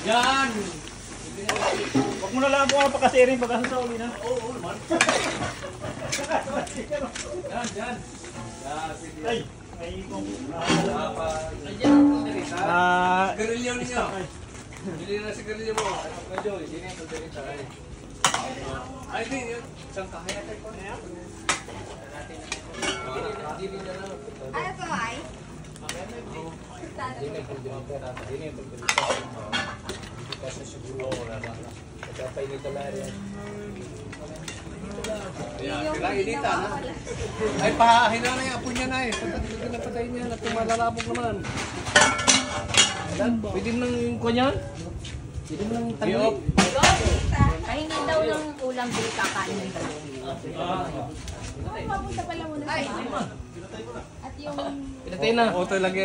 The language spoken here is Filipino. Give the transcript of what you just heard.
Yan! Huwag mo na lang po pagkasiring pagkasa sa uli na. Oo naman. Yan, yan. Ay, may ikong. Nandiyan ang kalderita. Garilyo ninyo. Bili na si garilyo mo. Medyo, hindi na yung kalderita. Ay, hindi yun. Isang kahaya tayo ko na yan. Hindi na lang. Ano to ay? Hindi na yung kalderita. Hindi na yung kalderita. Kasi siguro wala na. Kaya nito lang yan. Ayan, sila inita na. Ay, pahina na yung apo niya na eh. Patay niya na tumalalabog naman. Ayan, pwede nang yung kanya. Pwede mo nang tangi. Kainin daw ng ulam dito kakain ng dalawa. Ay, papunta pala muna sa mama. At yung... Pinatay na. O, talaga